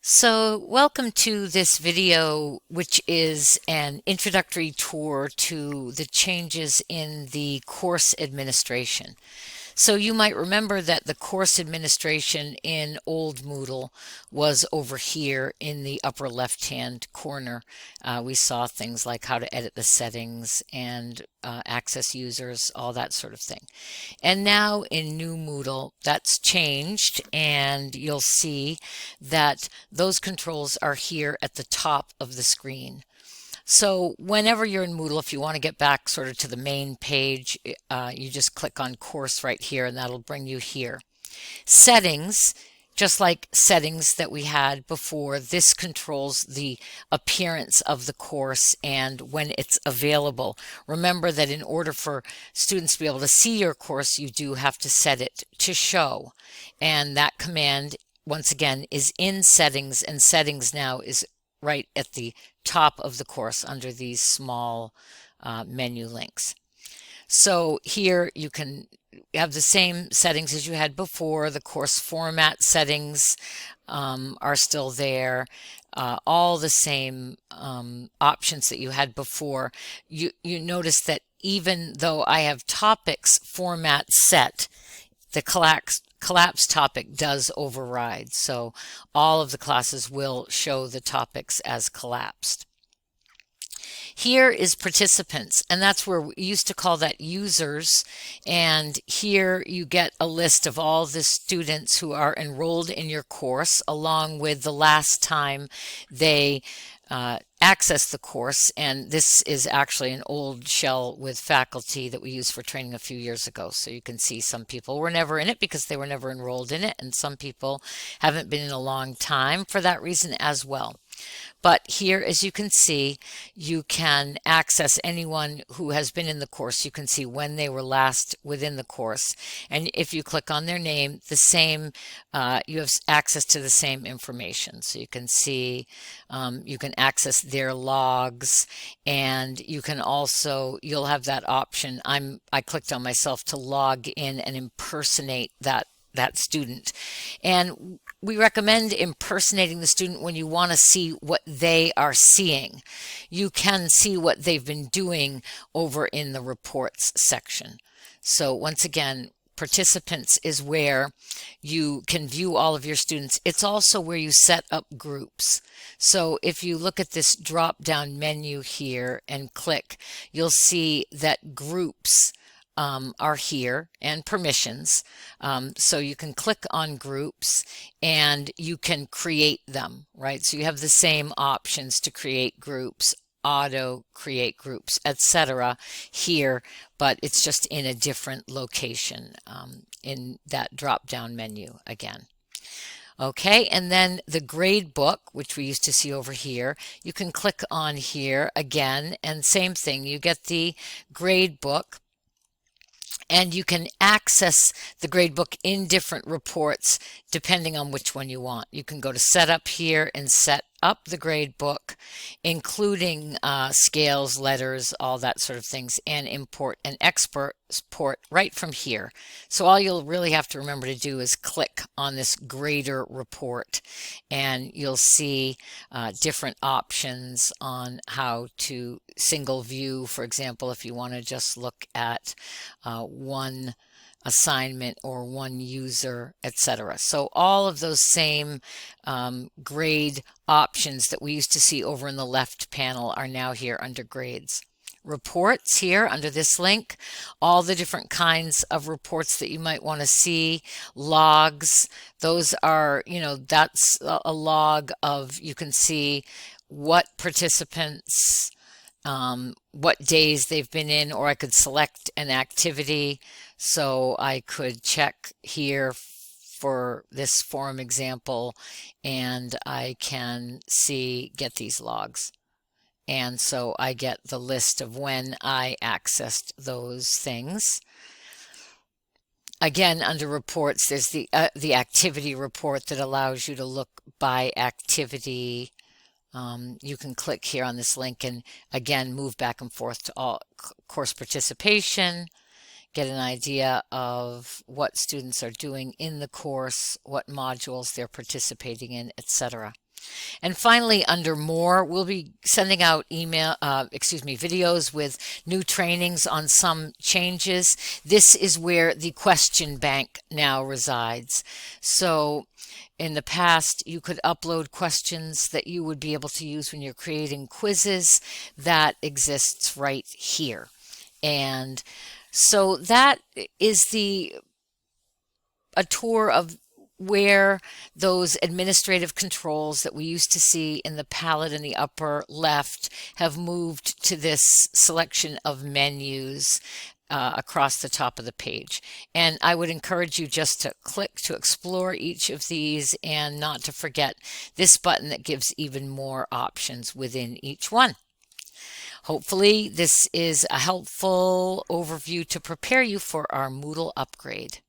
So, welcome to this video, which is an introductory tour to the changes in the course administration. So you might remember that the course administration in old Moodle was over here in the upper left-hand corner. We saw things like how to edit the settings and access users, all that sort of thing. And now in new Moodle, that's changed, and you'll see that those controls are here at the top of the screen. So whenever you're in Moodle, if you want to get back sort of to the main page, you just click on course right here and that'll bring you here. Settings, just like settings that we had before, this controls the appearance of the course and when it's available. Remember that in order for students to be able to see your course, you do have to set it to show. And that command, once again, is in settings, and settings now is right at the top of the course under these small menu links. So here you can have the same settings as you had before. The course format settings are still there. All the same options that you had before. You notice that even though I have topics format set, the collapse topic does override. So all of the classes will show the topics as collapsed. Here is participants, and that's where we used to call that users. And here you get a list of all the students who are enrolled in your course, along with the last time they access the course. And this is actually an old shell with faculty that we used for training a few years ago. So you can see some people were never in it because they were never enrolled in it, and some people haven't been in a long time for that reason as well. But here, as you can see, you can access anyone who has been in the course. You can see when they were last within the course. And if you click on their name, the same, you have access to the same information. So you can see, you can access their logs, and you can also, you'll have that option. I clicked on myself to log in and impersonate that student. And we recommend impersonating the student when you want to see what they are seeing. You can see what they've been doing over in the reports section. So once again, participants is where you can view all of your students. It's also where you set up groups. So if you look at this drop down menu here and click, you'll see that groups are here, and permissions. So you can click on groups and you can create them, right? So you have the same options to create groups, auto create groups, etc. here, but it's just in a different location in that drop down menu again. Okay, and then the grade book, which we used to see over here, you can click on here again, and same thing, you get the grade book. And you can access the gradebook in different reports depending on which one you want. You can go to Setup here and set up the gradebook, including scales, letters, all that sort of things, and import and export right from here. So all you'll really have to remember to do is click on this grader report, and you'll see different options on how to single view. For example, if you want to just look at one assignment or one user, etc. So all of those same grade options that we used to see over in the left panel are now here under grades. Reports here under this link, all the different kinds of reports that you might want to see. Logs, those are, that's a log of, you can see what participants, what days they've been in, or I could select an activity. So I could check here for this forum example, and I can get these logs. And so I get the list of when I accessed those things. Again, under reports, there's the activity report that allows you to look by activity. You can click here on this link and again move back and forth to all course participation, get an idea of what students are doing in the course, what modules they're participating in, etc. And finally, under more, we'll be sending out videos with new trainings on some changes. This is where the question bank now resides. So in the past, you could upload questions that you would be able to use when you're creating quizzes. That exists right here. And so that is a tour of where those administrative controls that we used to see in the palette in the upper left have moved to this selection of menus across the top of the page. And I would encourage you just to click to explore each of these and not to forget this button that gives even more options within each one. Hopefully this is a helpful overview to prepare you for our Moodle upgrade.